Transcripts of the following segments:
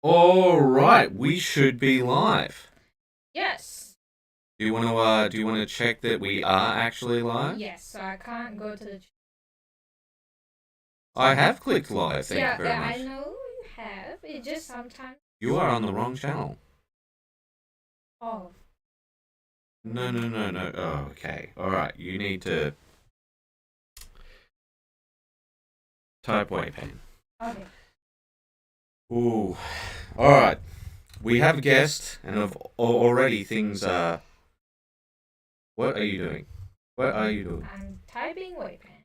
All right, we should be live. Yes. Do you want to check that we are actually live? Yes, so I can't go to the... I have clicked live, thank you very Yeah, much. I know you have. It just sometimes... You are on the wrong channel. Oh. No. Oh, okay. All right, you need to type WAYPN. Okay. Ooh. All right. We have a guest, and already things are... What are you doing? What are you doing? I'm typing WAYPN.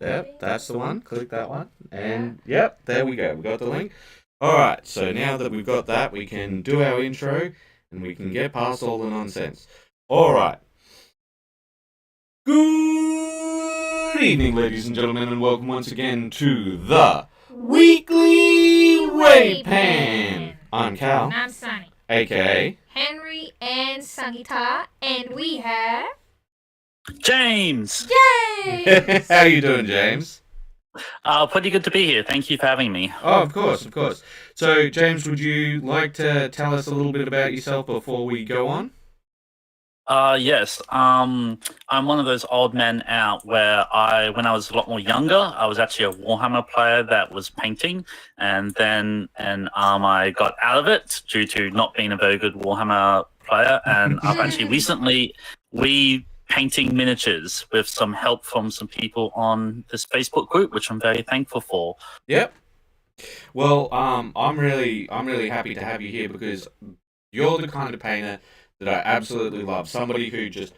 Yep, that's the one. Click that one. And, yep, there we go. We got the link. Alright, so now that we've got that, we can do our intro, and we can get past all the nonsense. Alright. Good evening, ladies and gentlemen, and welcome once again to the Weekly WAYPN. I'm Cal. And I'm Sunny. A.K.A. Henry and Sangita, and we have... James! James! How you doing, James? Pretty good to be here. Thank you for having me. Oh, of course. So, James, would you like to tell us a little bit about yourself before we go on? Yes. I'm one of those old men out where when I was a lot more younger, I was actually a Warhammer player that was painting, and I got out of it due to not being a very good Warhammer player, and I've actually recently painting miniatures with some help from some people on this Facebook group, which I'm very thankful for. Yep. Well, I'm really happy to have you here because you're the kind of painter that I absolutely love. Somebody who just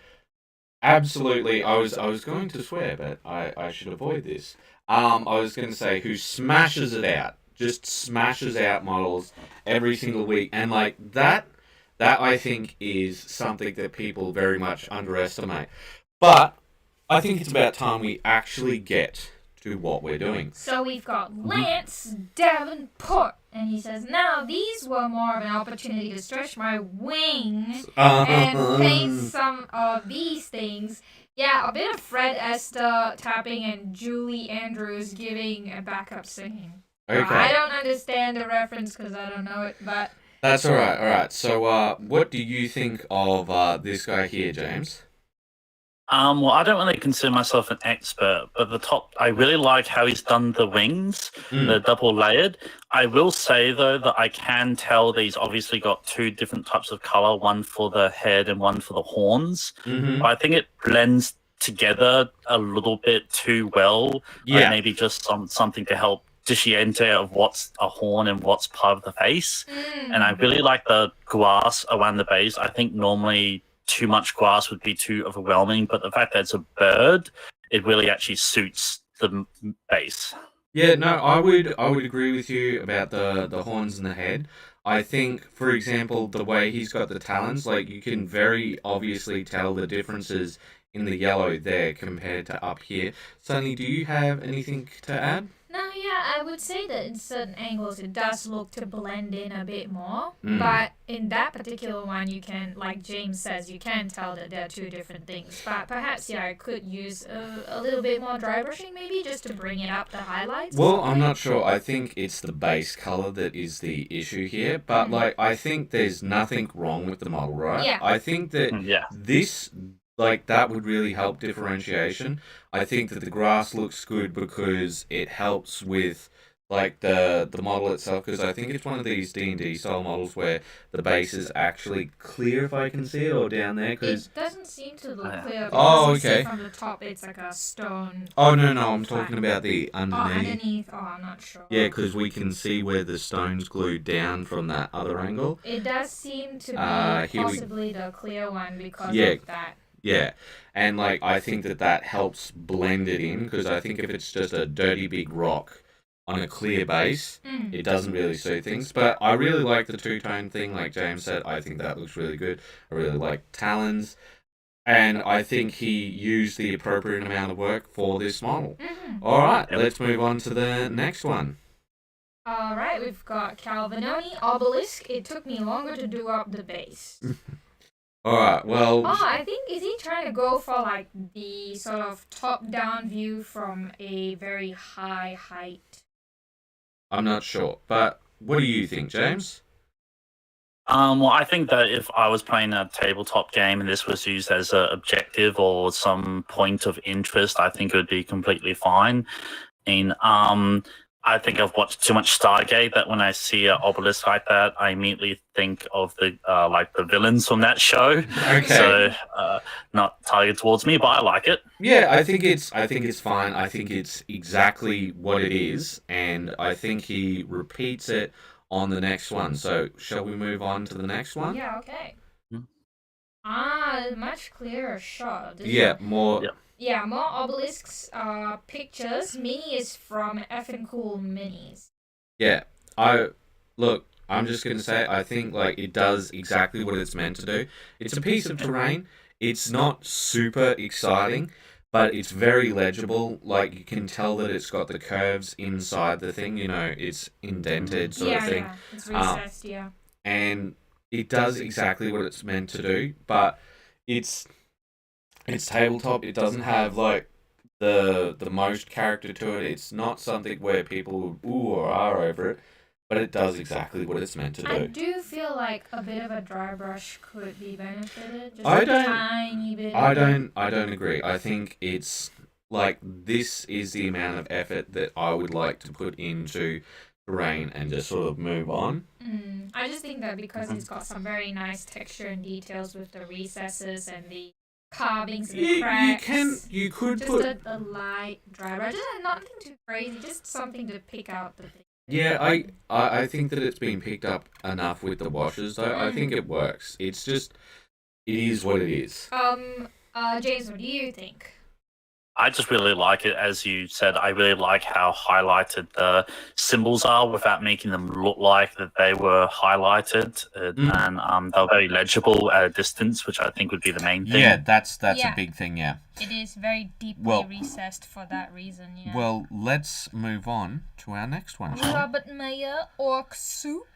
absolutely, I was going to swear, but I should avoid this. I was going to say who smashes it out, just smashes out models every single week, and like that I think is something that people very much underestimate. But I think it's about time we actually get to what we're doing. So we've got Lance Davenport, and he says, now these were more of an opportunity to stretch my wings and paint some of these things. Yeah, a bit of Fred Esther tapping and Julie Andrews giving a backup singing. Okay. I don't understand the reference because I don't know it, but... That's all right. So, what do you think of this guy here, James? Well, I don't really consider myself an expert, but I really like how he's done the wings, the double layered. I will say, though, that I can tell that he's obviously got two different types of color, one for the head and one for the horns. Mm-hmm. But I think it blends together a little bit too well. Yeah. Like maybe just something to help differentiate of what's a horn and what's part of the face. And I really like the grass around the base. I think normally too much grass would be too overwhelming, but the fact that it's a bird, it really actually suits the base. Yeah, no, I would agree with you about the horns and the head. I think, for example, the way he's got the talons, like you can very obviously tell the differences in the yellow there compared to up here. Sunny, do you have anything to add? No, yeah, I would say that in certain angles it does look to blend in a bit more. But in that particular one, you can, like James says, you can tell that they're two different things. But perhaps, yeah, I could use a little bit more dry brushing maybe just to bring it up the highlights. Well, I'm not sure. I think it's the base color that is the issue here. But, like, I think there's nothing wrong with the model, right? Yeah. I think that this... like, that would really help differentiation. I think that the grass looks good because it helps with, like, the model itself, because I think it's one of these D&D style models where the base is actually clear, if I can see it, or down there, because... It doesn't seem to look clear. Oh, because okay. from the top, it's like a stone. Oh, no, I'm talking about the underneath. Oh, underneath. Oh, I'm not sure. Yeah, because we can see where the stone's glued down from that other angle. It does seem to be possibly the clear one because of that. Yeah, and like I think that helps blend it in, because I think if it's just a dirty big rock on a clear base, it doesn't really suit things. But I really like the two-tone thing, like James said. I think that looks really good. I really like talons, and I think he used the appropriate amount of work for this model. All right, let's move on to the next one. All right, we've got Calvinoni Obelisk. It took me longer to do up the base. Alright, well... Oh, I think, is he trying to go for, like, the sort of top-down view from a very high height? I'm not sure. But what do you think, James? Well, I think that if I was playing a tabletop game and this was used as an objective or some point of interest, I think it would be completely fine. And I think I've watched too much Stargate that when I see an obelisk like that, I immediately think of the the villains from that show. Okay. So not targeted towards me, but I like it. Yeah, I think it's fine. I think it's exactly what it is, and I think he repeats it on the next one. So, shall we move on to the next one? Yeah, okay. Hmm. Much clearer shot. Yeah, more. Yeah. Yeah, more obelisks pictures. Mini is from effing cool minis. Yeah, I'm just gonna say, I think like it does exactly what it's meant to do. It's a piece of terrain. It's not super exciting, but it's very legible. Like you can tell that it's got the curves inside the thing. You know, it's indented sort of thing. Yeah, it's recessed. Yeah. And it does exactly what it's meant to do, but it's tabletop. It doesn't have like the most character to it. It's not something where people would ooh or ah over it, but it does exactly what it's meant to I do. do feel like a bit of a dry brush could be benefited. Just I a don't- tiny bit. I don't agree. I think it's like this is the amount of effort that I would like to put into terrain and just sort of move on. I just think that because it's got some very nice texture and details with the recesses and the carvings and the cracks. You could Just put a light dry brush. Just nothing too crazy. Just something to pick out the thing. Yeah, I think that it's been picked up enough with the washes though. I think it works. It's just it is what it is. James, what do you think? I just really like it. As you said, I really like how highlighted the symbols are without making them look like that they were highlighted. And they're very legible at a distance, which I think would be the main thing. Yeah, that's Yeah. a big thing, yeah. It is very deeply Well- recessed for that reason, yeah. Well, let's move on to our next one, shall we? Robert Mayer, Orc Soup.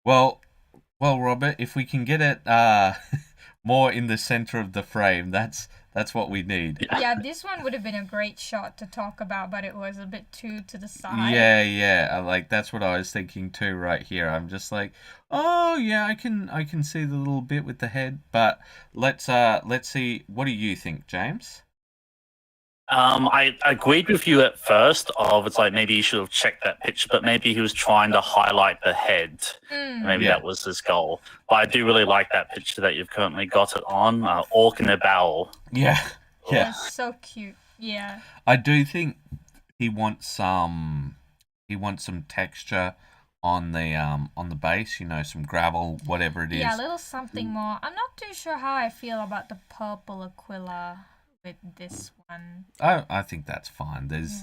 Well, Robert, if we can get it more in the center of the frame, that's what we need. Yeah, this one would have been a great shot to talk about, but it was a bit too to the side. Yeah. Like that's what I was thinking too right here. I'm just like, oh yeah, I can see the little bit with the head, but let's see. What do you think, James? I agreed with you at first of it's like maybe you should have checked that picture, but maybe he was trying to highlight the head. Maybe that was his goal. But I do really like that picture that you've currently got it on, orc in a barrel. Yeah. That's so cute. Yeah. I do think he wants some texture on the base, you know, some gravel, whatever it is. Yeah, a little something more. I'm not too sure how I feel about the purple Aquila with this one. I think that's fine. There's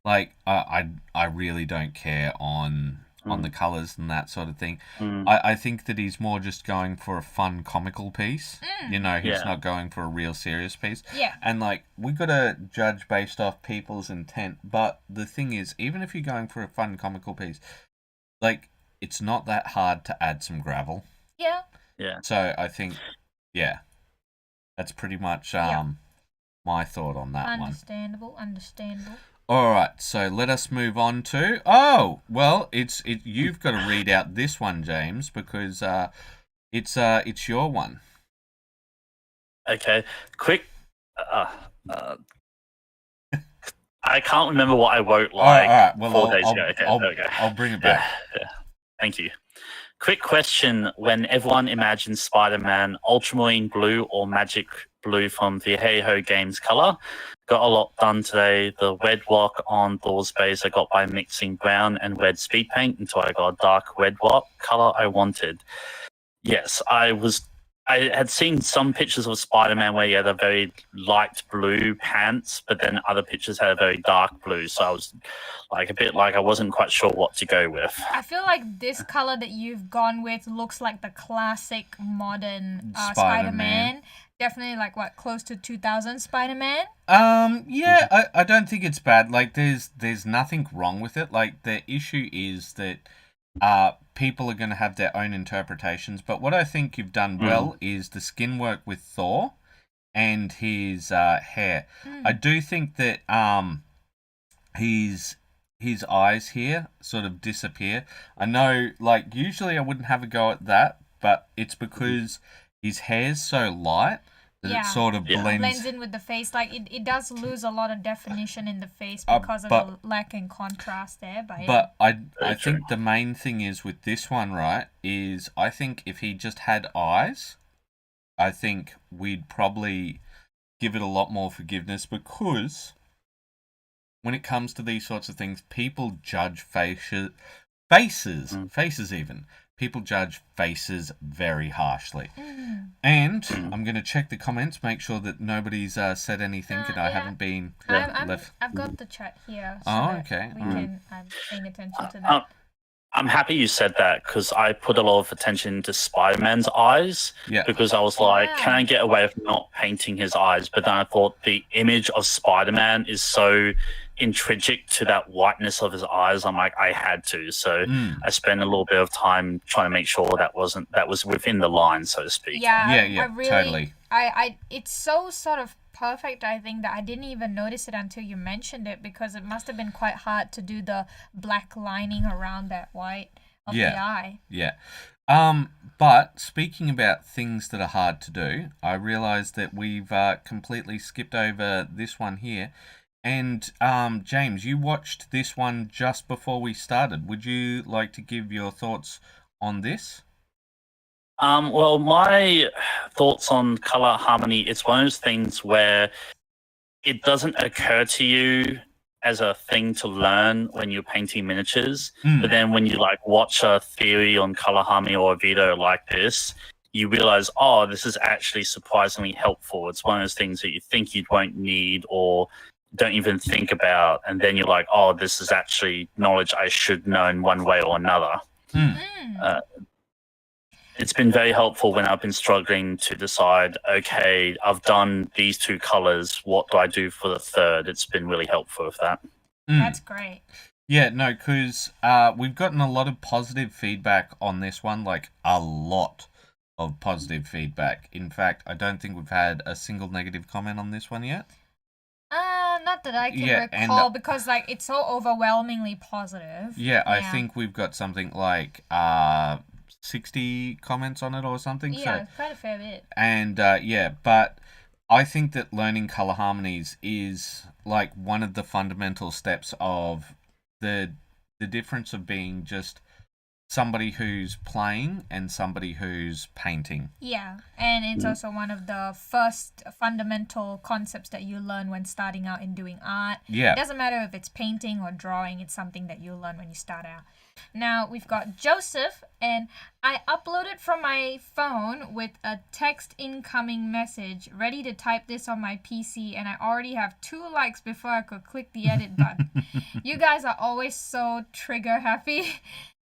like I really don't care on the colours and that sort of thing. I think that he's more just going for a fun comical piece. You know, he's not going for a real serious piece. Yeah. And like we gotta judge based off people's intent. But the thing is, even if you're going for a fun comical piece, like it's not that hard to add some gravel. Yeah. Yeah. So I think that's pretty much my thought on that one. Understandable. All right, so let us move on to. Oh, well, you've got to read out this one, James, because it's your one. Okay, quick. I can't remember what I wrote like all right. Well, 4 days ago. Okay, there we go. I'll bring it back. Yeah. Thank you. Quick question: when everyone imagines Spider-Man, ultramarine blue or magic blue from the Hey Ho Games color? Got a lot done today. The red block on Thor's base I got by mixing brown and red speed paint until I got a dark red block color I wanted. Yes, I had seen some pictures of Spider-Man where he had a very light blue pants, but then other pictures had a very dark blue. So I was like a bit like I wasn't quite sure what to go with. I feel like this color that you've gone with looks like the classic modern Spider-Man. Definitely like close to 2000 Spider-Man. Yeah, I don't think it's bad. Like there's nothing wrong with it. Like the issue is that people are going to have their own interpretations, but what I think you've done well is the skin work with Thor and his hair. I do think that he's his eyes here sort of disappear. I know, like, usually I wouldn't have a go at that, but it's because his hair's so light that it sort of blends in with the face. Like, it does lose a lot of definition in the face because of the lack in contrast there. But I think the main thing is with this one, right, is I think if he just had eyes, I think we'd probably give it a lot more forgiveness, because when it comes to these sorts of things, people judge faces even. People judge faces very harshly. And I'm going to check the comments, make sure that nobody's said anything and I haven't been left. I've got the chat here. So okay. We can, I'm paying attention to that. I'm happy you said that, because I put a lot of attention into Spider-Man's eyes, because I was like, can I get away with not painting his eyes? But then I thought the image of Spider-Man is so intrinsic to that whiteness of his eyes. I'm like, I had to. So I spent a little bit of time trying to make sure that was within the line, so to speak. I really, totally. It's so sort of perfect, I think, that I didn't even notice it until you mentioned it, because it must have been quite hard to do the black lining around that white of the eye. But speaking about things that are hard to do, I realized that we've completely skipped over this one here. And James, you watched this one just before we started. Would you like to give your thoughts on this? Well, my thoughts on color harmony, it's one of those things where it doesn't occur to you as a thing to learn when you're painting miniatures, but then when you like watch a theory on color harmony or a video like this, you realize, oh, this is actually surprisingly helpful. It's one of those things that you think you won't need or don't even think about, and then you're like, oh, this is actually knowledge I should know in one way or another. It's been very helpful when I've been struggling to decide, okay, I've done these two colors, what do I do for the third? It's been really helpful with that. That's great. Yeah, no, because we've gotten a lot of positive feedback on this one, like a lot of positive feedback. In fact, I don't think we've had a single negative comment on this one yet. Not that I can recall, because like it's so overwhelmingly positive. I think we've got something like 60 comments on it or something. Yeah, so, quite a fair bit. And but I think that learning color harmonies is like one of the fundamental steps of the difference of being just somebody who's playing and somebody who's painting. Yeah, and it's also one of the first fundamental concepts that you learn when starting out in doing art. Yeah. It doesn't matter if it's painting or drawing, it's something that you learn when you start out. Now, we've got Joseph, and I uploaded from my phone with a text incoming message, ready to type this on my PC, and I already have 2 likes before I could click the edit button. You guys are always so trigger happy.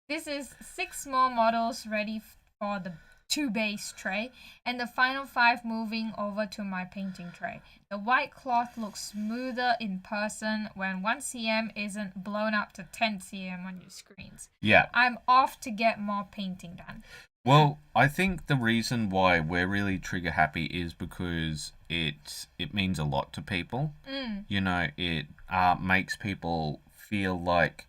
This is 6 small models ready for the 2 base tray, and the final 5 moving over to my painting tray. The white cloth looks smoother in person when 1 cm isn't blown up to 10 cm on your screens. Yeah. I'm off to get more painting done. Well, I think the reason why we're really trigger happy is because it means a lot to people. You know, it makes people feel like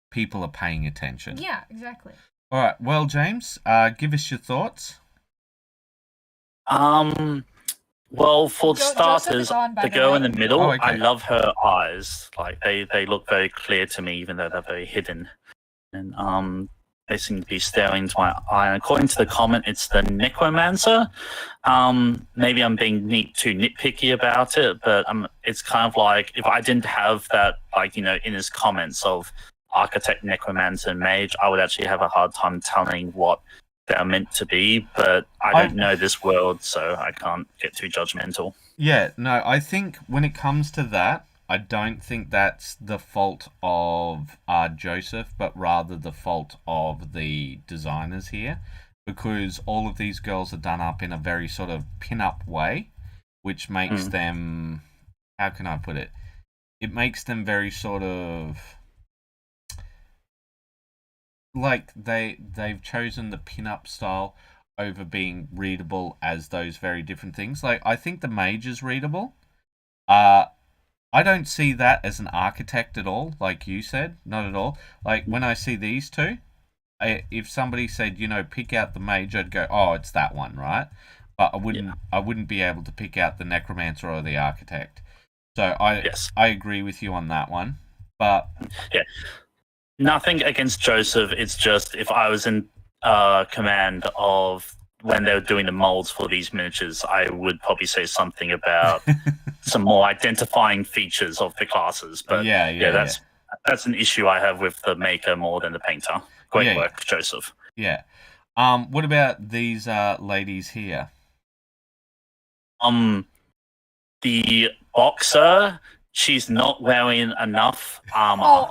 people are paying attention. Yeah, exactly. All right. Well, James, give us your thoughts. Well, for starters, the girl in the middle, I love her eyes. Like they look very clear to me, even though they're very hidden. And they seem to be staring into my eye. And according to the comment, it's the necromancer. Maybe I'm being too nitpicky about it, but it's kind of like if I didn't have that, like, you know, in his comments of architect, necromancer, and mage, I would actually have a hard time telling what they're meant to be, but I don't know this world, so I can't get too judgmental. Yeah, no, I think when it comes to that, I don't think that's the fault of Joseph, but rather the fault of the designers here, because all of these girls are done up in a very sort of pin-up way, which makes them, how can I put it? It makes them very sort of, like they've chosen the pin-up style over being readable as those very different things. Like, I think the mage is readable. I don't see that as an architect at all, like you said, not at all. Like when I see these two, if somebody said, pick out the mage, I'd go, oh, it's that one, right? But I wouldn't be able to pick out the necromancer or the architect. So I agree with you on that one. But yeah, nothing against Joseph. It's just if I was in command of when they were doing the molds for these miniatures, I would probably say something about some more identifying features of the classes. But that's an issue I have with the maker more than the painter. Great work, Joseph. Yeah. What about these ladies here? The boxer, she's not wearing enough armor.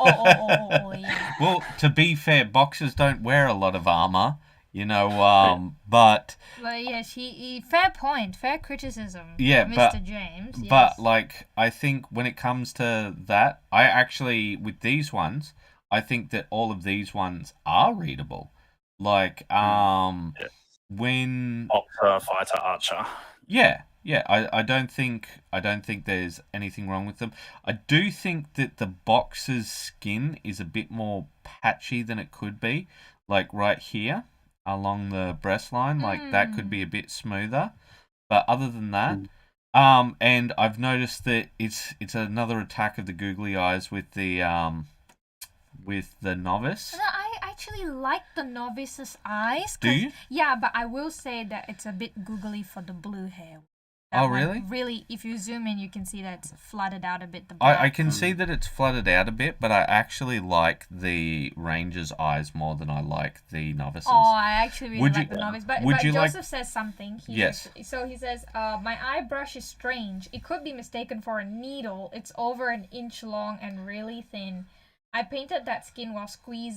Yeah. Well, to be fair, boxers don't wear a lot of armor, but yeah, fair point, fair criticism. Yeah, Mr. James. Yes. But like, I think when it comes to that, I actually with these ones, I think that all of these ones are readable. Like, when boxer, fighter, archer. Yeah. I don't think there's anything wrong with them. I do think that the boxer's skin is a bit more patchy than it could be. Like right here along the breast line, like that could be a bit smoother. But other than that, and I've noticed that it's another attack of the googly eyes with the novice. No, I actually like the novice's eyes. Do you? Yeah, but I will say that it's a bit googly for the blue hair. Really? Really, if you zoom in, you can see that it's flooded out a bit. I can see that it's flooded out a bit, but I actually like the ranger's eyes more than I like the novice's. Oh, I actually really like the novice. But Joseph says something. Yes. So he says, my eye brush is strange. It could be mistaken for a needle. It's over an inch long and really thin. I painted that skin while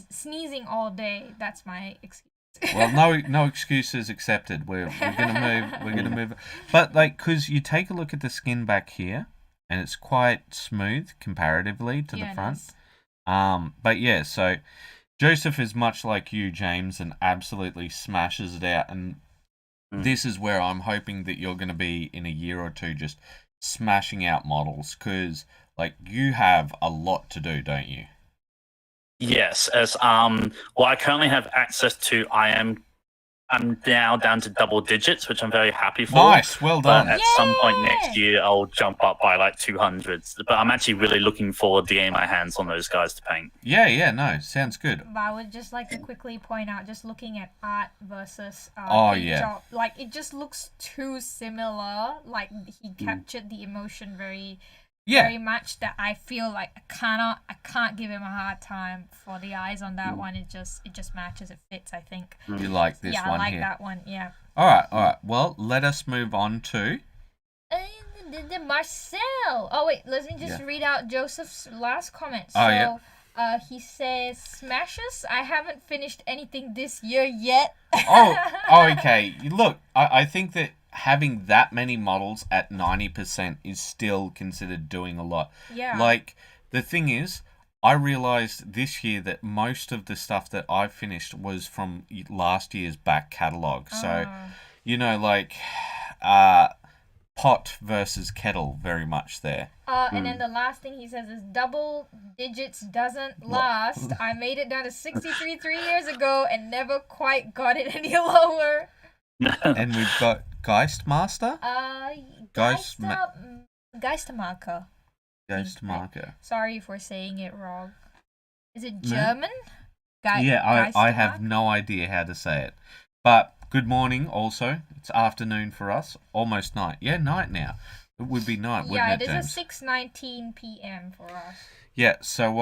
sneezing all day. That's my excuse. Well, no excuses accepted. We're gonna move. But like, cause you take a look at the skin back here, and it's quite smooth comparatively to the front. But yeah, so Joseph is much like you, James, and absolutely smashes it out. And this is where I'm hoping that you're gonna be in a year or two, just smashing out models, cause like you have a lot to do, don't you? Yes, as I currently have access to. I'm now down to double digits, which I'm very happy for. Nice, well done. But at some point next year, I'll jump up by like 200s. But I'm actually really looking forward to getting my hands on those guys to paint. Yeah, no, sounds good. But I would just like to quickly point out, just looking at art versus job, like it just looks too similar. Like he captured the emotion very much, that I feel like I can't give him a hard time for the eyes on that one. It just matches, it fits, I think. You like this one here? Yeah, I like that one, yeah. All right. Well, let us move on to Marcel. Oh wait, let me just read out Joseph's last comment. He says, "Smashes. I haven't finished anything this year yet." Okay. Look, I think that having that many models at 90% is still considered doing a lot. Yeah. Like, the thing is, I realized this year that most of the stuff that I finished was from last year's back catalogue. So, like, pot versus kettle very much there. And then the last thing he says is double digits doesn't last. I made it down to 63 3 years ago and never quite got it any lower. And we've got Geistmaster? Geistermarker. Geistermarker. Sorry if we're saying it wrong. Is it German? I have no idea how to say it. But good morning also. It's afternoon for us. Almost night. Yeah, night now. It would be night, wouldn't it, James? Yeah, it is 6:19 p.m. for us. Yeah, so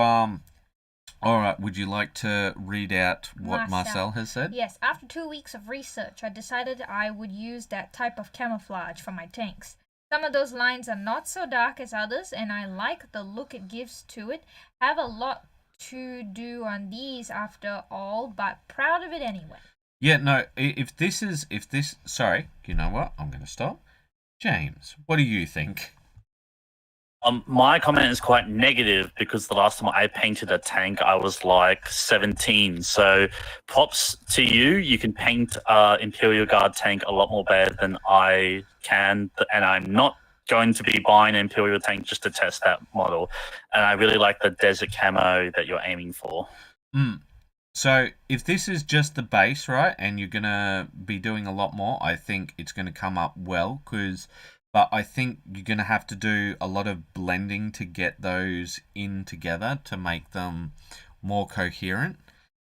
all right, would you like to read out what Marcel has said? Yes, after 2 weeks of research, I decided I would use that type of camouflage for my tanks. Some of those lines are not so dark as others, and I like the look it gives to it. Have a lot to do on these after all, but proud of it anyway. Yeah, no, sorry, you know what? I'm going to stop. James, what do you think? My comment is quite negative because the last time I painted a tank, I was like 17. So props to you. You can paint Imperial Guard tank a lot more better than I can. And I'm not going to be buying an Imperial tank just to test that model, and I really like the desert camo that you're aiming for. So if this is just the base, right, and you're gonna be doing a lot more, I think it's gonna come up well. But I think you're gonna have to do a lot of blending to get those in together to make them more coherent.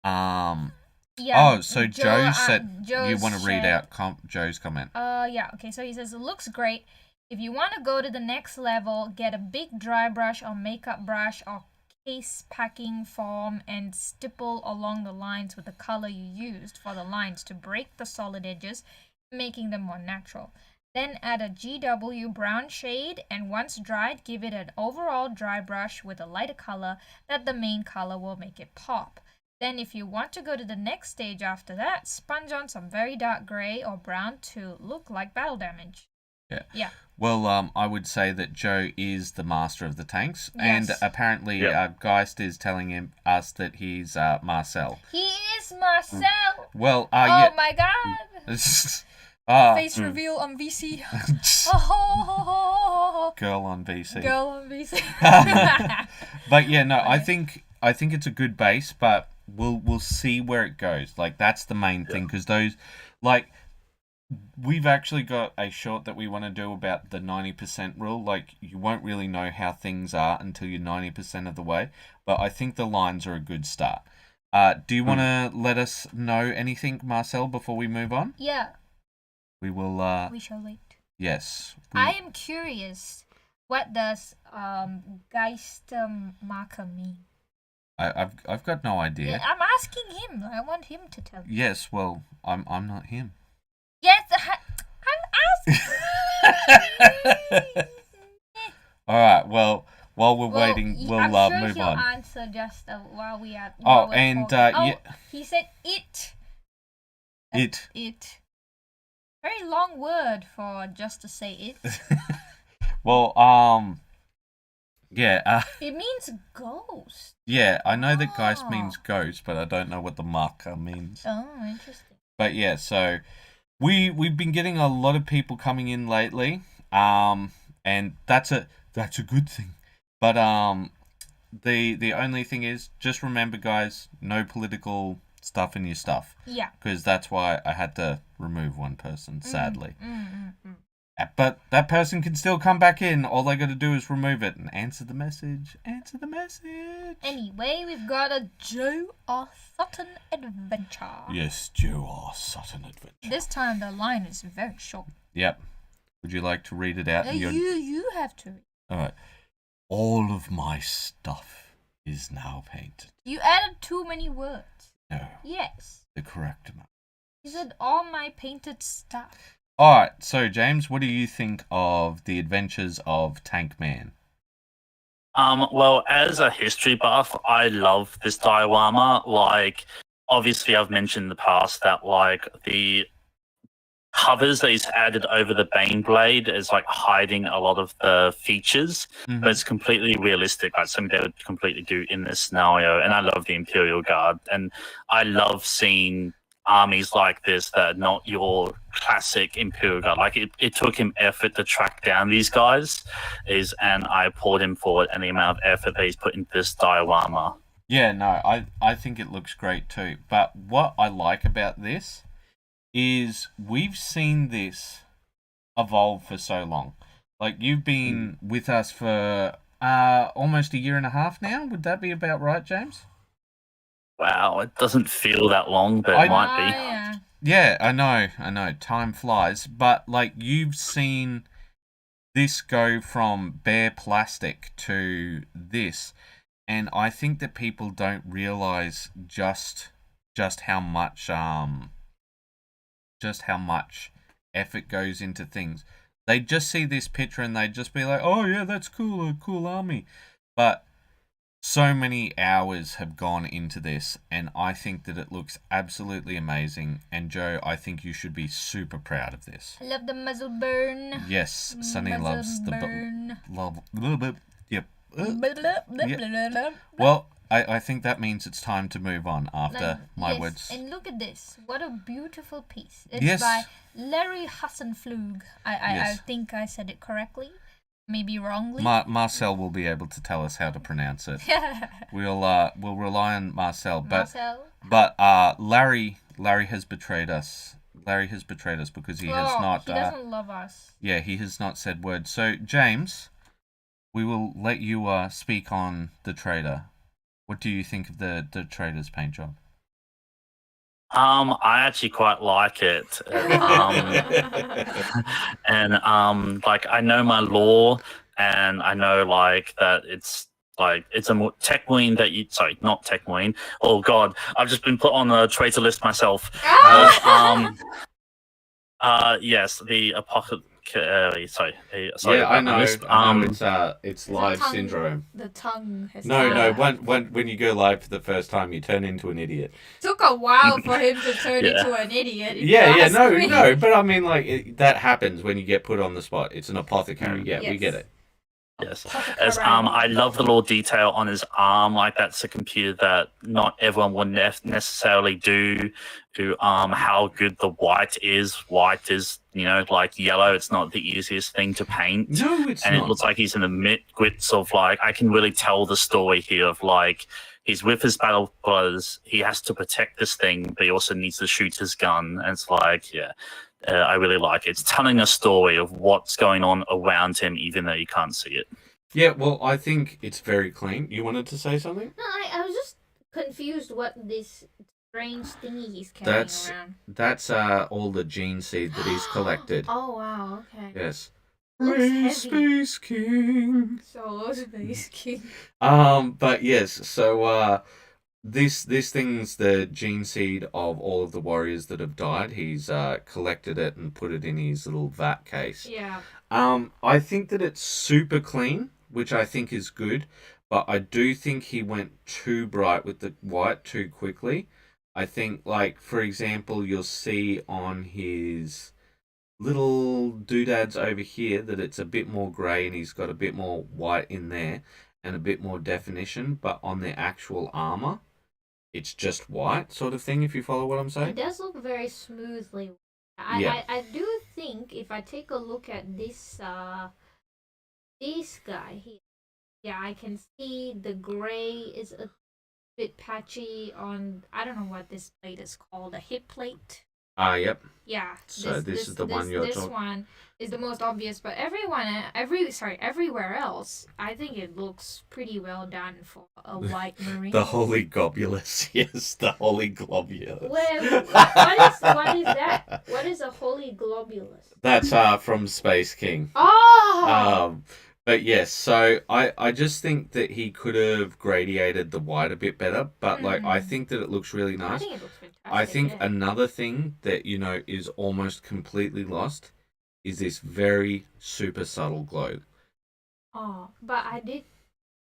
Yeah. So Joe said you want to read out Joe's comment. Yeah. Okay. So he says it looks great. If you want to go to the next level, get a big dry brush or makeup brush or case packing foam and stipple along the lines with the color you used for the lines to break the solid edges, making them more natural. Then add a GW brown shade, and once dried, give it an overall dry brush with a lighter color that the main color will make it pop. Then if you want to go to the next stage after that, sponge on some very dark gray or brown to look like battle damage. Yeah. Well, I would say that Joe is the master of the tanks, Yes. and apparently Geist is telling us that he's Marcel. He is Marcel! Well, oh my god! Face reveal on VC. Girl on VC. Girl on VC. But yeah, no, I think it's a good base, but we'll see where it goes. Like, that's the main thing, because those, like, we've actually got a short that we want to do about the 90% rule. Like, you won't really know how things are until you're 90% of the way, but I think the lines are a good start. Do you want to let us know anything, Marcel, before we move on? Yeah. We will. We shall wait. Yes. I am curious. What does Geist marker mean? I've got no idea. Yeah, I'm asking him. I want him to tell me. Yes. Well, I'm not him. Yes, I'm asking. All right. Well, while we're waiting, we'll I'm sure move he'll on. answer just while we are. He said it. It. Very long word for just to say it. Well, yeah. It means ghost. Yeah, I know that Geist means ghost, but I don't know what the marker means. Oh, interesting. But yeah, so we've been getting a lot of people coming in lately, and that's a good thing. But the only thing is, just remember, guys, no political stuff in your stuff. Yeah. Because that's why I had to remove one person, sadly. But that person can still come back in. All they got to do is remove it and answer the message. Answer the message. Anyway, we've got a Joe R. Sutton adventure. Yes, Joe R. Sutton adventure. This time the line is very short. Yep. Would you like to read it out? You have to read. All right. All of my stuff is now painted. You added too many words. No. Yes. The correct amount. You said all my painted stuff. Alright, so James, what do you think of the adventures of Tank Man? Well, as a history buff, I love this diorama. Like, obviously I've mentioned in the past that, like, the covers that he's added over the Bane blade is, like, hiding a lot of the features, but it's completely realistic, like something they would completely do in this scenario. And I love the Imperial Guard, and I love seeing armies like this that are not your classic Imperial Guard. Like, it took him effort to track down these guys, and I applaud him for it and the amount of effort that he's put into this diorama. Yeah, no, I think it looks great too. But what I like about this is we've seen this evolve for so long. Like, you've been with us for almost a year and a half now. Would that be about right, James? Wow, it doesn't feel that long, but it might be. Yeah. Yeah, I know. Time flies. But, like, you've seen this go from bare plastic to this. And I think that people don't realize just how much effort goes into things. They just see this picture and they just be like, "Oh yeah, that's cool, a cool army." But so many hours have gone into this, and I think that it looks absolutely amazing. And Joe, I think you should be super proud of this. I love the muzzle burn. Yes, Sunny Muzzle loves the burn. Yep. Well, Well, I think that means it's time to move on after my words. And look at this. What a beautiful piece. It's Yes. by Larry Hassenflug. I Yes. think I said it correctly. maybe wrongly. Marcel will be able to tell us how to pronounce it. We'll rely on Marcel, but Larry has betrayed us. Larry has betrayed us because he has not. He doesn't love us. Yeah, he has not said words. So James, we will let you speak on the trader. What do you think of the trader's paint job? I actually quite like it. And like I know my lore, and I know like that it's a more tech wing that you not tech wing. Oh god, I've just been put on a traitor list myself. Yes, the apocalypse. Sorry, Yeah, I know. List. I know it's live syndrome. The tongue has No. When you go live for the first time, you turn into an idiot. Took a while for him to turn into an idiot. No. But I mean, like that happens when you get put on the spot. It's an apothecary. Yeah, we get it. Yes, as I love the little detail on his arm. Like that's a computer that not everyone would necessarily do. To how good the white is. White is like yellow. It's not the easiest thing to paint. No, it's and not. It looks like he's in the midst of like I can really tell the story here of like he's with his battle brothers. He has to protect this thing, but he also needs to shoot his gun. And it's like I really like it. It's telling a story of what's going on around him, even though you can't see it. Yeah, well, I think it's very clean. You wanted to say something? No, I was just confused what this strange thingy he's carrying around. That's all the gene seed that he's collected. Oh, wow, okay. Yes. Space King. So, Space King. But yes, so this thing's the gene seed of all of the warriors that have died. He's collected it and put it in his little vat case. Yeah. I think that it's super clean, which I think is good, but I do think he went too bright with the white too quickly. I think, like, for example, you'll see on his little doodads over here that it's a bit more grey and he's got a bit more white in there and a bit more definition, but on the actual armor, it's just white sort of thing, if you follow what I'm saying. It does look very smoothly. I do think if I take a look at this guy here, yeah, I can see the grey is a bit patchy on, I don't know what this plate is called, a hip plate. Yep. Yeah. So this is the one you're talking. This one is the most obvious, but everywhere else, I think it looks pretty well done for a white marine. The Holy Globulus, yes, the Holy Globulus. Wait, what is that? What is a Holy Globulus? That's from Space King. Oh. But yes, so I just think that he could have gradiated the white a bit better, but like I think that it looks really nice. I think it looks fantastic. I think another thing that is almost completely lost is this very super subtle glow. Oh, but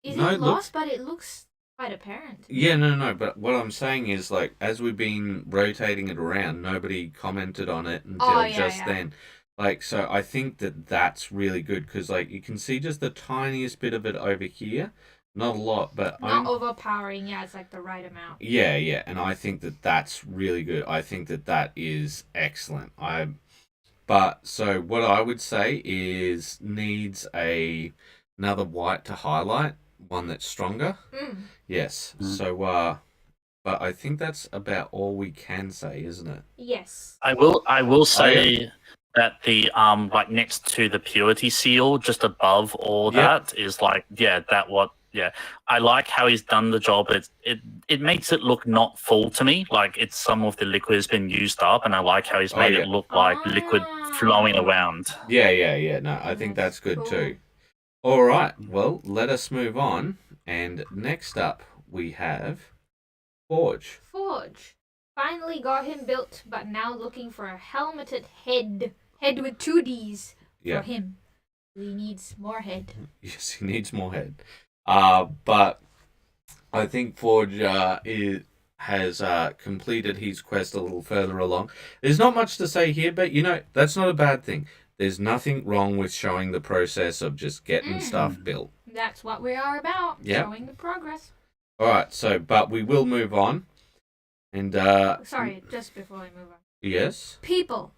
Is No, it lost? But it looks quite apparent. Yeah, no. But what I'm saying is, like, as we've been rotating it around, nobody commented on it until then. Like, so I think that that's really good because, like, you can see just the tiniest bit of it over here. Not a lot, but not overpowering. Yeah, it's like the right amount. Yeah, and I think that that's really good. I think that that is excellent. But so what I would say is needs another white to highlight, one that's stronger. Yes. So but I think that's about all we can say, isn't it? Yes. I will say that the like next to the purity seal, just above all that is like I like how he's done the job. It makes it look not full to me, like it's some of the liquid has been used up, and I like how he's made it look like liquid flowing around. Yeah. No, I think that's good too. All right, well, let us move on, and next up we have Forge. Finally got him built, but now looking for a helmeted head with 2 Ds for him. He needs more head. Yes, he needs more head. But I think Forge has completed his quest a little further along. There's not much to say here, but that's not a bad thing. There's nothing wrong with showing the process of just getting stuff built. That's what we are about, showing the progress. All right, but we will move on. And sorry, just before we move on. Yes? People,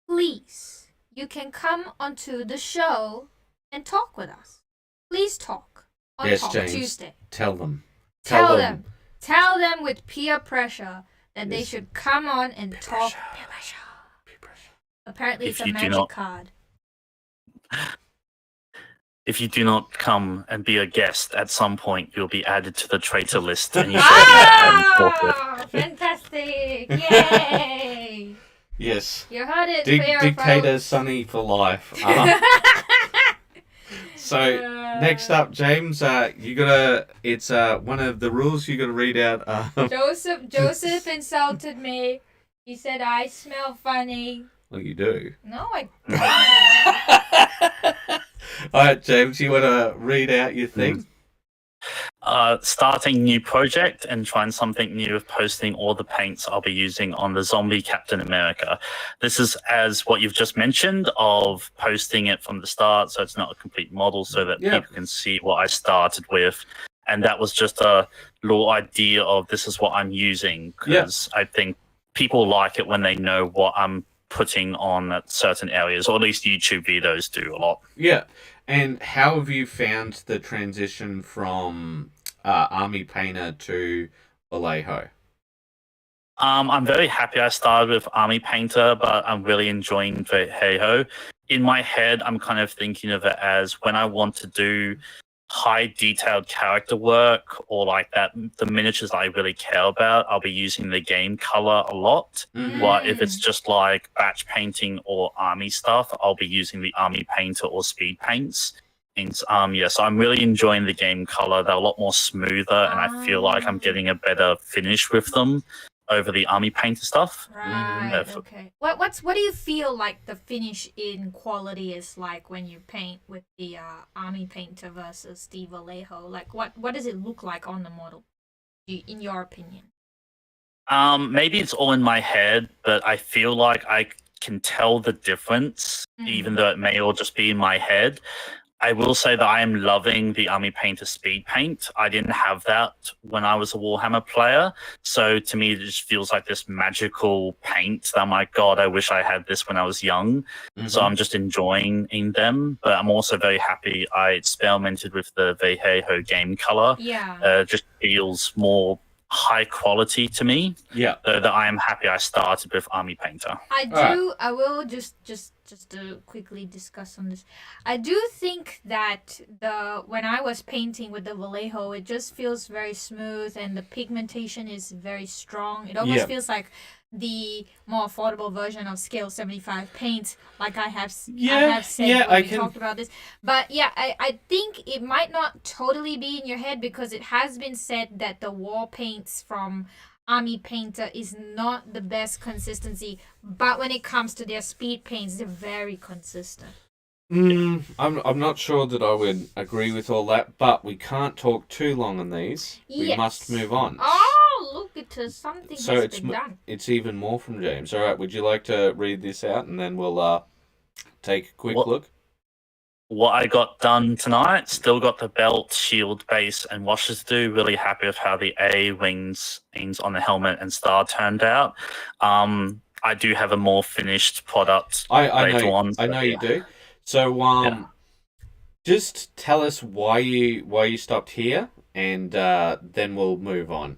please, you can come onto the show and talk with us. Please talk on Yes, Talk James. Tuesday. Tell them. Tell them with peer pressure that they Yes. should come on and talk. pressure. Peer pressure. Peer pressure. Apparently, If it's a you do magic not- card. If you do not come and be a guest at some point, you'll be added to the traitor list, and you should be met and forthwith. Ah, fantastic! Yay! Yes. You heard it here, Dictator folks. Sonny for life. So next up, James, it's one of the rules you gotta read out. Joseph insulted me. He said I smell funny. Well, you do. No, I All right, James, you wanna read out your thing? Starting new project and trying something new of posting all the paints I'll be using on the zombie Captain America. This is as what you've just mentioned of posting it from the start, so it's not a complete model, so that Yeah. people can see what I started with. And that was just a little idea of this is what I'm using, because I think people like it when they know what I'm putting on at certain areas, or at least YouTube videos do a lot. Yeah. And how have you found the transition from Army Painter to Vallejo? I'm very happy I started with Army Painter, but I'm really enjoying Vallejo. In my head, I'm kind of thinking of it as when I want to do high detailed character work or like that, the miniatures I really care about, I'll be using the game color a lot. Mhm. But if it's just like batch painting or army stuff, I'll be using the Army Painter or speed paints. And so I'm really enjoying the game color. They're a lot more smoother, and I feel like I'm getting a better finish with them over the Army Painter stuff. Right. Okay. What do you feel like the finish in quality is like when you paint with the Army Painter versus the Vallejo? Like what does it look like on the model, in your opinion? Maybe it's all in my head, but I feel like I can tell the difference, even though it may all just be in my head. I will say that I am loving the Army Painter speed paint. I didn't have that when I was a Warhammer player. So to me, it just feels like this magical paint that, my God, I wish I had this when I was young. Mm-hmm. So I'm just enjoying in them. But I'm also very happy I experimented with the Vallejo game color. Yeah. Just feels more high quality to me. Yeah. That I am happy I started with Army Painter. I will just to quickly discuss on this. I do think that when I was painting with the Vallejo, it just feels very smooth and the pigmentation is very strong. It almost feels like the more affordable version of Scale 75 paint, like I have said when we talked about this. But yeah, I think it might not totally be in your head because it has been said that the wall paints from Army Painter is not the best consistency, but when it comes to their speed paints, they're very consistent. I'm not sure that I would agree with all that, but we can't talk too long on these. We must move on. Oh, look, it's something So has been done. It's even more from James. All right, would you like to read this out and then we'll take a quick look? What I got done tonight, still got the belt, shield, base, and washers to do. Really happy with how the A wings on the helmet and star turned out. I do have a more finished product later on. I know you do. So just tell us why you stopped here, and then we'll move on.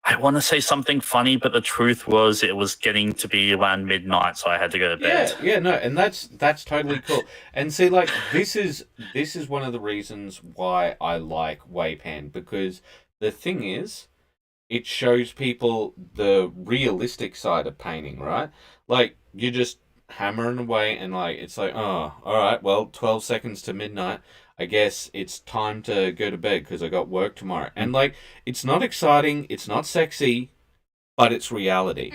I want to say something funny, but the truth was it was getting to be around midnight, so I had to go to bed. No, and that's totally cool. And see, like this is one of the reasons why I like WAYPN, because the thing is, it shows people the realistic side of painting, right? Like you're just hammering away, and like it's like, oh, all right, well, 12 seconds to midnight. I guess it's time to go to bed because I got work tomorrow. And like, it's not exciting, it's not sexy, but it's reality.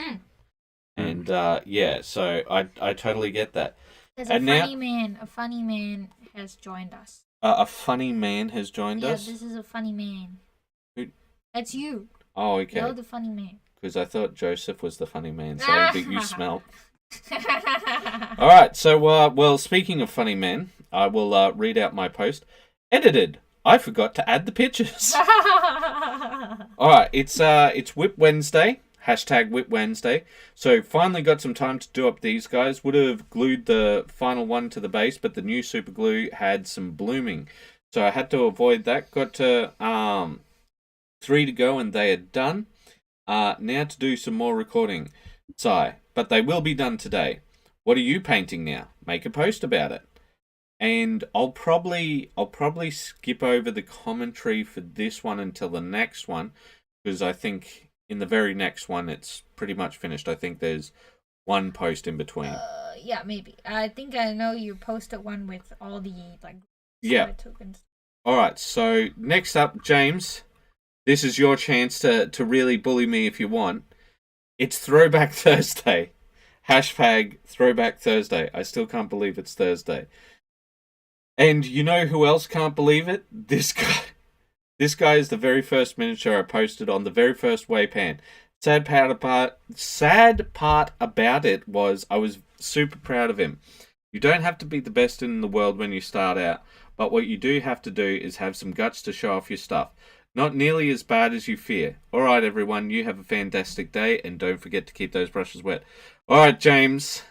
And so I totally get that. There's a funny man has joined us. A funny man has joined us? Yeah, this is a funny man. Who? That's you. Oh, okay. You're the funny man. Because I thought Joseph was the funny man, so that you smell. All right, so well, speaking of funny men, I will read out my post. Edited. I forgot to add the pictures. All right, it's Whip Wednesday. Hashtag Whip Wednesday. So finally got some time to do up these guys. Would have glued the final one to the base, but the new super glue had some blooming. So I had to avoid that. Got to 3 to go and they are done. Now to do some more recording. But they will be done today. What are you painting now? Make a post about it. And I'll probably skip over the commentary for this one until the next one, because I think in the very next one it's pretty much finished. I think there's one post in between. Yeah, maybe. I think I know you posted one with all the tokens. All right. So next up, James, this is your chance to really bully me if you want. It's Throwback Thursday. Hashtag Throwback Thursday. I still can't believe it's Thursday. And you know who else can't believe it? This guy. This guy is the very first miniature I posted on the very first WAYPN. Sad part about it was I was super proud of him. You don't have to be the best in the world when you start out, but what you do have to do is have some guts to show off your stuff. Not nearly as bad as you fear. Alright everyone, you have a fantastic day, and don't forget to keep those brushes wet. Alright James,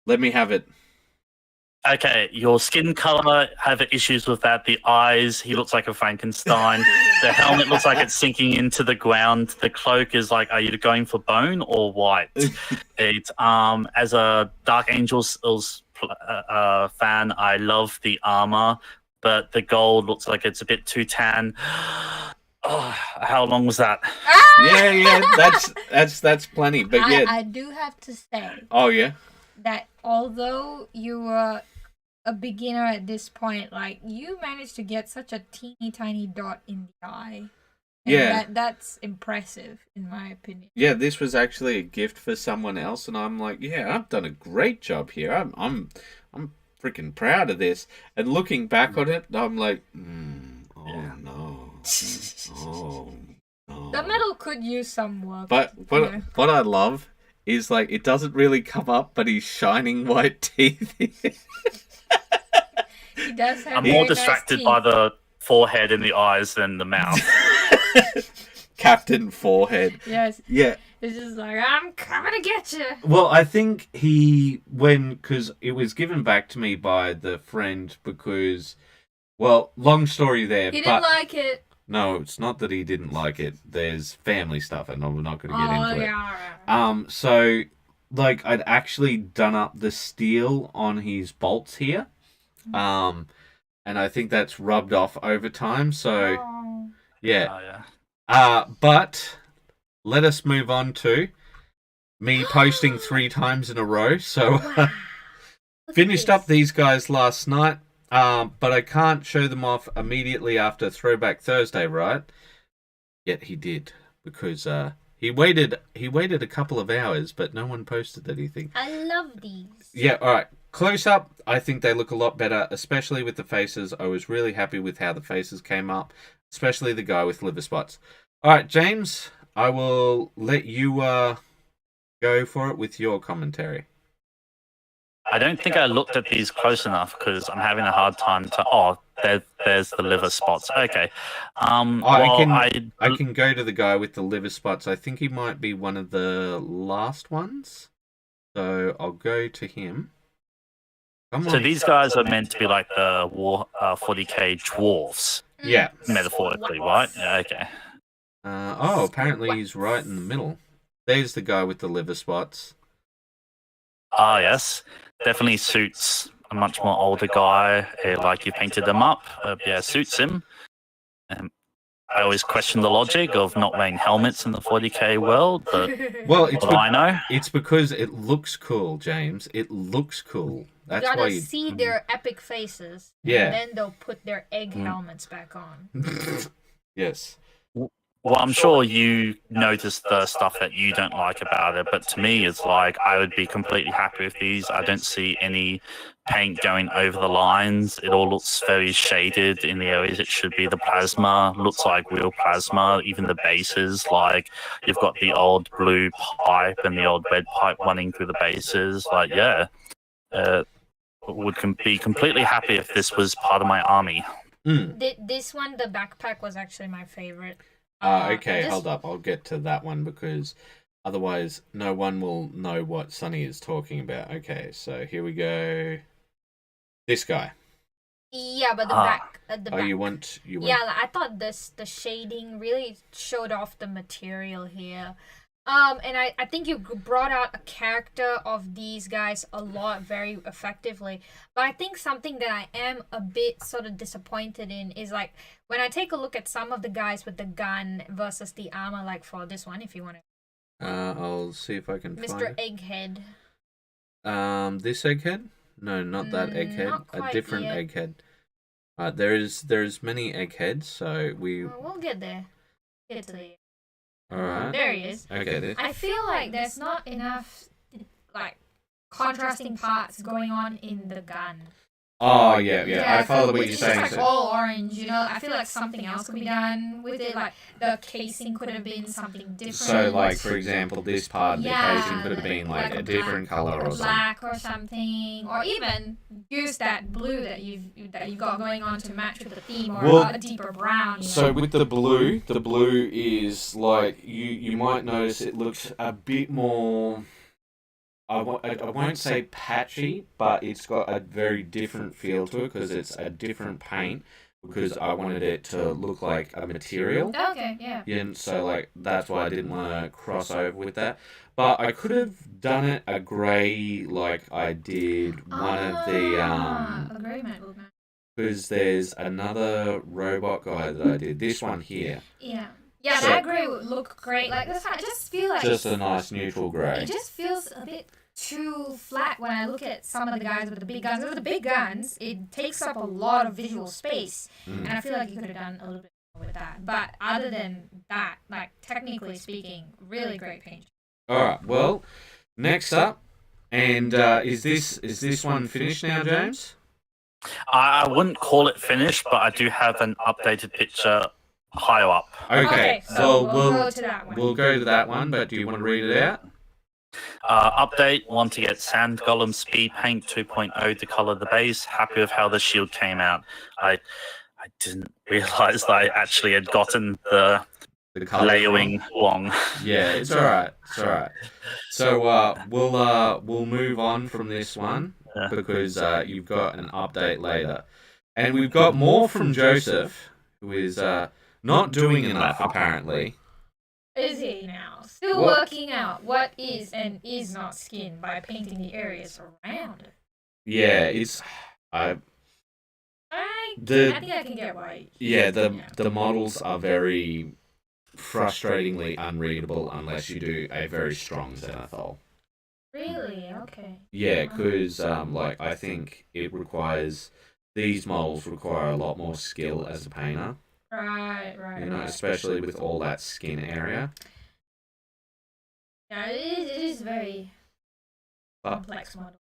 let me have it. Okay, your skin color, have issues with that. The eyes, he looks like a Frankenstein. The helmet looks like it's sinking into the ground. The cloak is like, are you going for bone or white? It's as a Dark Angels fan, I love the armor, but the gold looks like it's a bit too tan. Oh, how long was that? Yeah, that's plenty. But yeah, I do have to say. Oh yeah. That although you were a beginner at this point, like, you managed to get such a teeny tiny dot in the eye. And yeah, that's impressive in my opinion. Yeah, this was actually a gift for someone else, and I'm like, yeah, I've done a great job here. I'm freaking proud of this. And looking back on it, I'm like, oh no. The metal could use some work. But what I love is, like, it doesn't really come up, but he's shining white teeth. He does have. I'm more distracted by the forehead and the eyes than the mouth. Captain Forehead. Yes. Yeah. It's just like, I'm coming to get you. Well, I think because it was given back to me by the friend because, well, long story there. He didn't like it. No, it's not that he didn't like it. There's family stuff, and we're not going to get into it. So, like, I'd actually done up the steel on his bolts here. And I think that's rubbed off over time. So, yeah. Oh, yeah. But let us move on to me posting 3 times in a row. So, finished up these guys last night. But I can't show them off immediately after Throwback Thursday, right? Yet he did, because he waited a couple of hours, but no one posted anything. I love these. Yeah, all right. Close up, I think they look a lot better, especially with the faces. I was really happy with how the faces came up, especially the guy with liver spots. All right, James, I will let you go for it with your commentary. I don't think I looked at these close enough because I'm having a hard time to. Oh, there's the liver spots. Okay. I can go to the guy with the liver spots. I think he might be one of the last ones. So I'll go to him. So these guys are meant to be like the 40k dwarves. Yeah. Metaphorically, right? Yeah, okay. Apparently he's right in the middle. There's the guy with the liver spots. Ah, yes. Definitely suits a much more older guy. Like you painted them up. Yeah, suits him. I always question the logic of not wearing helmets in the 40k world, but I know? It's because it looks cool, James. It looks cool. That's you gotta why see their epic faces. Yeah. And then they'll put their egg helmets back on. Yes. Well, I'm sure you noticed the stuff that you don't like about it, but to me, it's like I would be completely happy with these. I don't see any paint going over the lines. It all looks very shaded in the areas it should be. The plasma looks like real plasma. Even the bases, like you've got the old blue pipe and the old red pipe running through the bases. Like, yeah, would be completely happy if this was part of my army. This one, the backpack, was actually my favorite. Okay, This- hold up. I'll get to that one because otherwise no one will know what Sunny is talking about. Okay, so here we go. This guy. Yeah, but the Ah. back, the Oh, back. you want Yeah, like, I thought the shading really showed off the material here. And I think you brought out a character of these guys a lot very effectively. But I think something that I am a bit sort of disappointed in is like when I take a look at some of the guys with the gun versus the armor, like for this one, if you want to. I'll see if I can Mr. find Egghead. it. This egghead? No, not that egghead. Not A quite different yet. egghead. There's many eggheads, so We'll get there. Get to the. Alright. There he is. Okay, this. I feel like there's not enough like contrasting parts going on in the gun. Oh yeah. I follow what you're It's saying. just like So, all orange, you know. I feel like something else could be done with it. Like the casing could have been something different. so like for example, this part, the Yeah, casing could have been like a different color or something. black or something, or even use that blue that you've got going on to match with the theme, or Well, a deeper brown. You So know? with the blue is like you might notice it looks a bit more. I won't say patchy, but it's got a very different feel to it because it's a different paint. Because I wanted it to look like a material. Okay, yeah. Yeah, so like that's why I didn't want to cross over with that. But I could have done it a grey like I did one of the a grey man would match. because there's another robot guy that I did. This one here. Yeah. Yeah, So- that grey would look great. Like this, I just feel like Just a nice neutral grey. it just feels a bit too flat when I look at some of the guys with the big guns. With the big guns, it takes up a lot of visual space, and I feel like you could have done a little bit more with that. But other than that, like technically speaking, really great paint. All right. Well, next up, and is this one finished now, James? I wouldn't call it finished, but I do have an updated picture higher up. Okay. so Well, we'll go to that one. we'll go to that one. But do you want to read it out? Update, want to get Sand Golem Speed Paint 2.0 to color the base. Happy with how the shield came out. I didn't realize that I actually had gotten the The color layering wrong. Yeah, it's all right. It's all right. So we'll move on from this one Yeah. because you've got an update later, and we've got more from Joseph, who is not doing enough apparently. Is he now still What? working out what is and is not skin by painting the areas around it? Yeah, it's I I The- think I can get why. yeah the models are very frustratingly unreadable unless you do a very strong zenithal. Really? Okay. Yeah, because like I think these models require a lot more skill as a painter. Right. You know, especially with all that skin area. Yeah, it is very But complex model.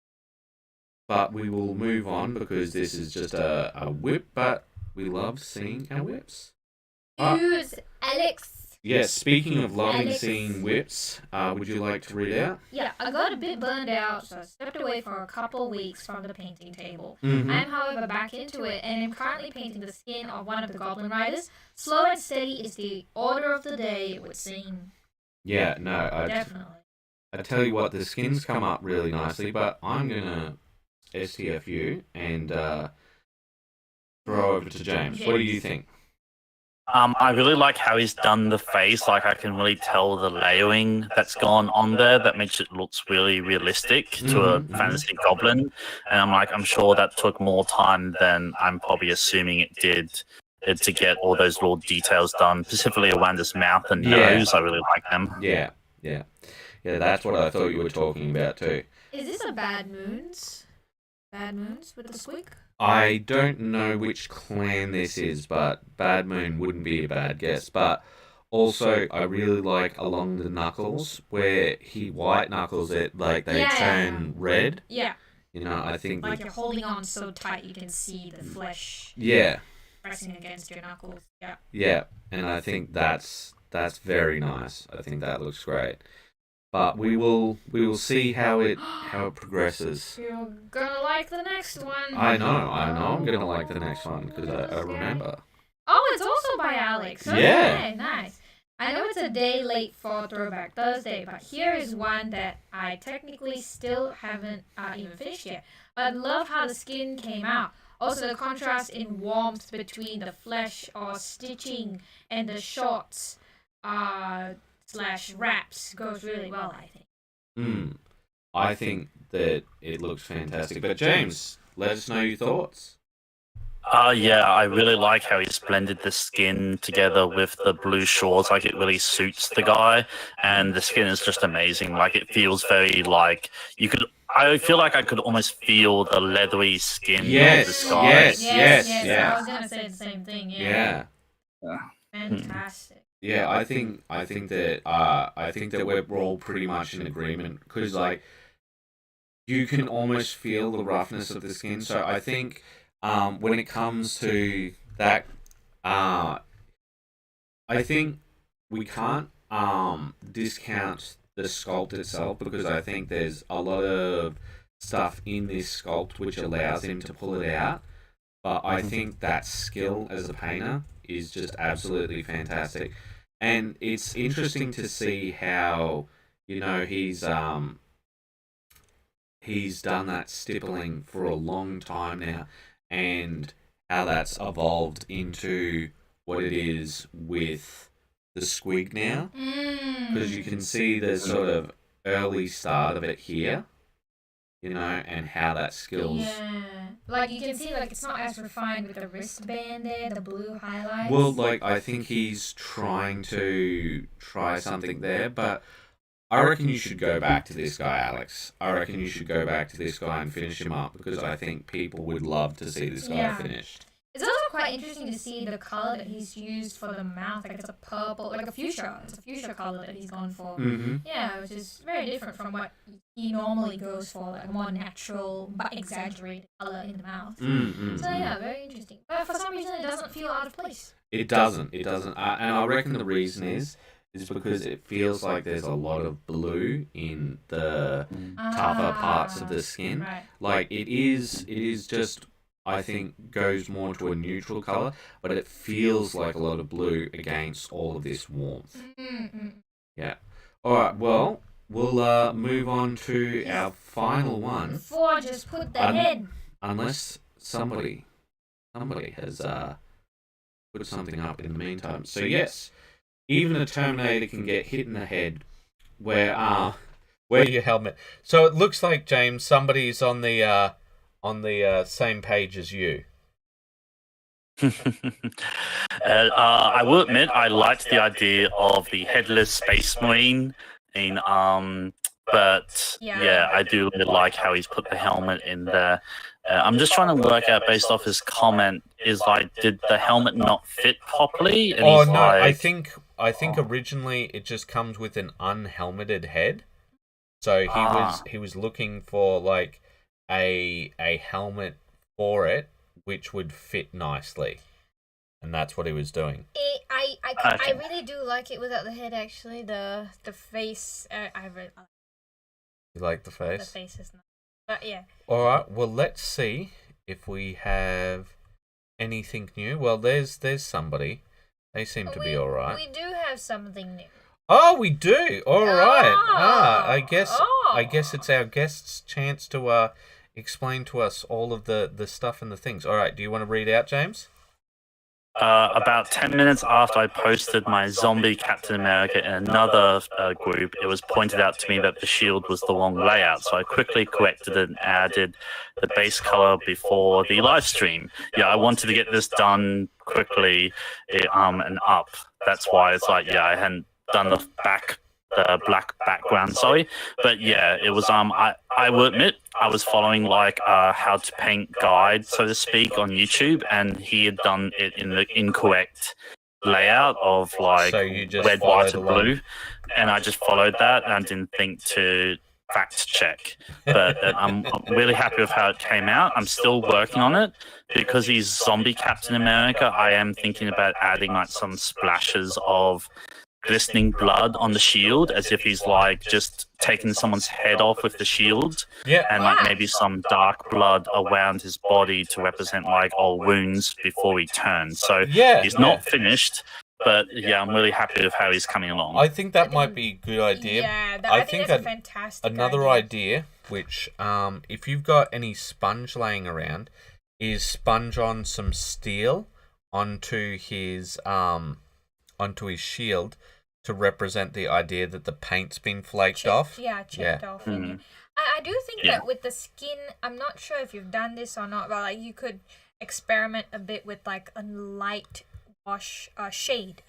but we will move on because this is just a whip, but we love seeing our whips. Who's Alex? Yes, speaking of loving Alex. seeing whips, would you like to read out? Yeah, I got a bit burned out, so I stepped away for a couple weeks from the painting table. Mm-hmm. I am, however, back into it and am currently painting the skin of one of the Goblin Riders. Slow and steady is the order of the day, it would seem. Yeah, no, Definitely. I tell you what, the skins come up really nicely, but I'm gonna STF you and throw over to James. What do you think? I really like how he's done the face. Like I can really tell the layering that's gone on there. That makes it looks really realistic to a Mhm. fantasy goblin. And I'm sure that took more time than I'm probably assuming it did to get all those little details done, specifically around his mouth and Yeah. nose. I really like them. Yeah. That's what I thought you were talking about too. Is this a Bad Moons? Bad Moons with the squig? I don't know which clan this is, but Bad Moon wouldn't be a bad guess. But also, I really like along the knuckles where he white knuckles it, like they Yeah. turn red. Yeah, You know, I think. like you're holding on so tight you can see the flesh Yeah, pressing against your knuckles. Yeah. yeah, and I think that's very nice. I think that looks great. But we will see how it progresses. You're gonna like the next one. I know, I'm gonna like the next one because I remember. Oh, it's also by Alex. Yeah. Okay, nice. I know it's a day late for Throwback Thursday, but here is one that I technically still haven't even finished yet. But I love how the skin came out. Also, the contrast in warmth between the flesh or stitching and the shorts slash wraps goes really well, I think. I think that it looks fantastic. But James, let us know your thoughts. Yeah, I really like how he's blended the skin together with the blue shorts. Like, it really suits the guy, and the skin is just amazing. Like, it feels very like I feel like I could almost feel the leathery skin of this guy. Yes. I was gonna say the same thing. Yeah. Fantastic. Yeah, I think that we're all pretty much in agreement, because like you can almost feel the roughness of the skin. So I think when it comes to that, I think we can't discount the sculpt itself, because I think there's a lot of stuff in this sculpt which allows him to pull it out. But I think that skill as a painter is just absolutely fantastic. And it's interesting to see how, he's done that stippling for a long time now, and how that's evolved into what it is with the squig now. Because you can see the sort of early start of it here, and how that skills. Yeah. Like, you can see, like, it's not as refined with the wristband there, the blue highlights. Well, like, I think he's trying to try something there, but I reckon you should go back to this guy, Alex. I reckon you should go back to this guy and finish him up, because I think people would love to see this guy finished. It's also quite interesting to see the color that he's used for the mouth. Like, it's a purple, like a fuchsia. It's a fuchsia color that he's gone for. Yeah, which is very different from what he normally goes for, like a more natural but exaggerated color in the mouth. So yeah, very interesting. But for some reason, it doesn't feel out of place. It doesn't. And I reckon the reason is because it feels like there's a lot of blue in the tougher parts of the skin. Right. Like, it is just, I think, goes more to a neutral color, but it feels like a lot of blue against all of this warmth. Yeah. All right. Well, we'll move on to our final one. Before, just put the head. Unless somebody has put something up in the meantime. So yes, even a Terminator can get hit in the head. Wear your helmet. So it looks like, James, somebody's on the same page as you. I will admit I liked the idea of the headless space marine but I do really like how he's put the helmet in there. I'm just trying to work out, based off his comment, is like, did the helmet not fit properly? And no, I think originally it just comes with an unhelmeted head. So he was looking for like a helmet for it which would fit nicely, and that's what he was doing. I really do like it without the head. Actually, the face. You like the face? The face is nice, but yeah. All right. Well, let's see if we have anything new. Well, there's somebody. They seem to be all right. We do have something new. Oh, we do. All right. I guess it's our guest's chance to explain to us all of the stuff and the things. All right. Do you want to read out, James? About 10 minutes after I posted my zombie Captain America in another group, it was pointed out to me that the shield was the wrong layout, so I quickly corrected it and added the base color before the live stream. Yeah, I wanted to get this done quickly and up. That's why it's like, I hadn't done the black background, sorry. But yeah, it was I will admit I was following like how to paint guide, so to speak, on YouTube, and he had done it in the incorrect layout of like red, white, and blue, and I just followed that and I didn't think to fact check. But I'm really happy with how it came out. I'm still working on it because he's zombie Captain America. I am thinking about adding like some splashes of glistening blood on the shield, as if he's like just taking someone's head off with the shield, and like maybe some dark blood around his body to represent like old wounds before he turns. So he's not finished, But yeah, I'm really happy with how he's coming along. I think that might be a good idea. Yeah, I think that's a fantastic another idea, which if you've got any sponge laying around, is sponge on some steel onto his shield to represent the idea that the paint's been flaked off. Yeah, chipped off. I do think that with the skin, I'm not sure if you've done this or not, but like you could experiment a bit with like a light wash shade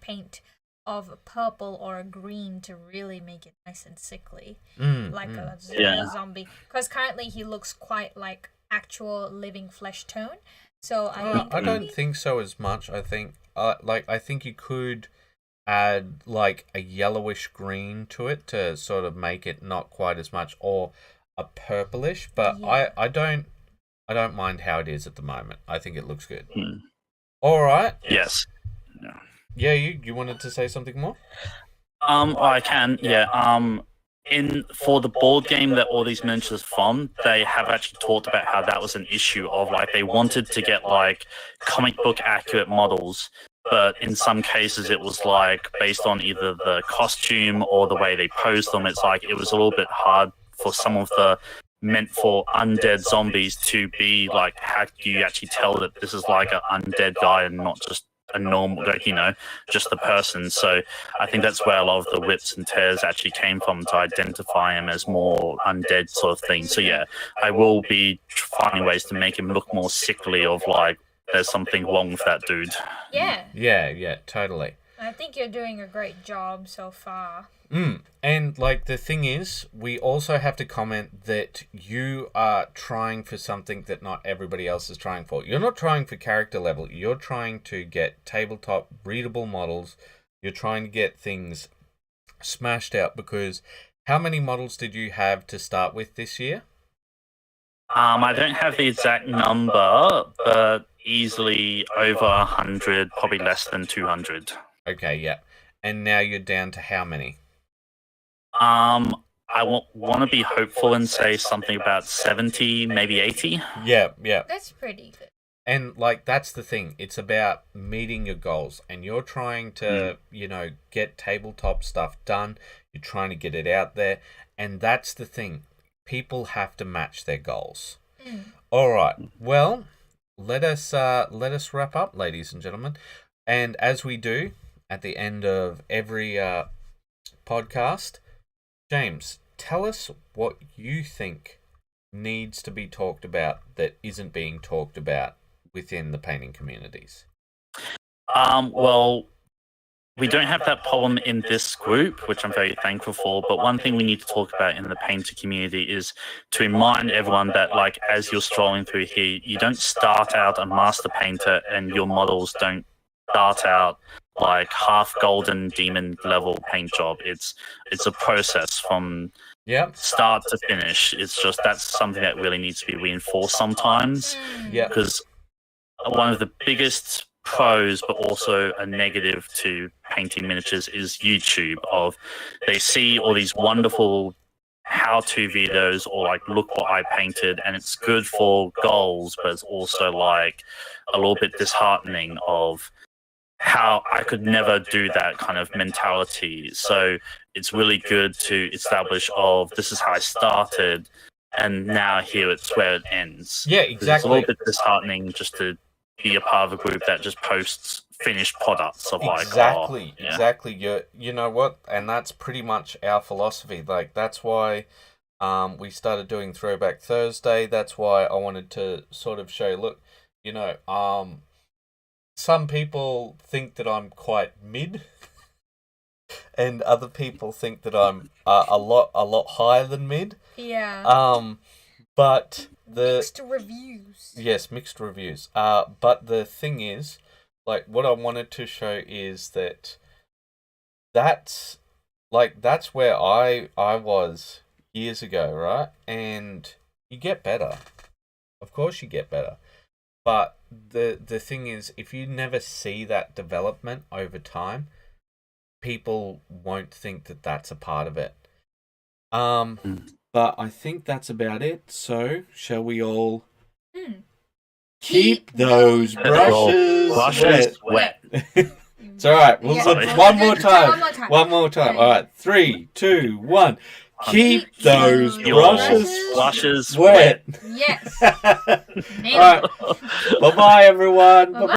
paint of purple or a green to really make it nice and sickly, like a zombie. Because currently he looks quite like actual living flesh tone. So I don't think so as much. I think I think you could add like a yellowish green to it to sort of make it not quite as much, or a purplish. But I don't mind how it is at the moment. I think it looks good. All right. Yes. Yeah, you wanted to say something more? I can. Yeah. For the board game that all these miniatures from, they have actually talked about how that was an issue of like they wanted to get like comic book accurate models, but in some cases it was like based on either the costume or the way they posed them. It's like it was a little bit hard for some of the meant for undead zombies to be like, how do you actually tell that this is like an undead guy and not just a normal, like, just the person? So I think that's where a lot of the whips and tears actually came from, to identify him as more undead sort of thing. So yeah, I will be finding ways to make him look more sickly, of like there's something wrong with that dude. Yeah, totally. I think you're doing a great job so far. And like the thing is, we also have to comment that you are trying for something that not everybody else is trying for. You're not trying for character level. You're trying to get tabletop readable models. You're trying to get things smashed out, because how many models did you have to start with this year? I don't have the exact number, but easily over 100, probably less than 200. Okay, yeah. And now you're down to how many? I want to be hopeful and say something about 70, maybe 80. Yeah. That's pretty good. And like that's the thing. It's about meeting your goals, and you're trying to, get tabletop stuff done. You're trying to get it out there, and that's the thing. People have to match their goals. All right. Well, let us wrap up, ladies and gentlemen. And as we do at the end of every podcast, James, tell us what you think needs to be talked about that isn't being talked about within the painting communities. Well, we don't have that problem in this group, which I'm very thankful for. But one thing we need to talk about in the painter community is to remind everyone that, like, as you're strolling through here, you don't start out a master painter and your models don't start out like half golden demon level paint job. It's a process from start to finish. It's just that's something that really needs to be reinforced sometimes. Yeah, because one of the biggest pros, but also a negative to painting miniatures, is YouTube. Of they see all these wonderful how-to videos, or like, look what I painted, and it's good for goals, but it's also like a little bit disheartening of how I could never do that kind of mentality. So it's really good to establish of this is how I started, and now here it's where it ends. Yeah, exactly. It's a little bit disheartening just to be a part of a group that just posts finished products of like exactly. You know what, and that's pretty much our philosophy. Like that's why we started doing Throwback Thursday. That's why I wanted to sort of show, look, some people think that I'm quite mid, and other people think that I'm a lot higher than mid. Yeah. But mixed reviews. Yes, mixed reviews. But the thing is, like, what I wanted to show is that's where I was years ago, right? And you get better. Of course you get better. But the thing is, if you never see that development over time, people won't think that that's a part of it. But I think that's about it. So, shall we all keep those brushes wet? It's all right. We'll Sorry. one more time. One more time. One more time. Okay. All right. 3, 2, 1. Keep Keep those those brushes brushes wet. Yes. All right. Bye-bye, everyone. Bye-bye.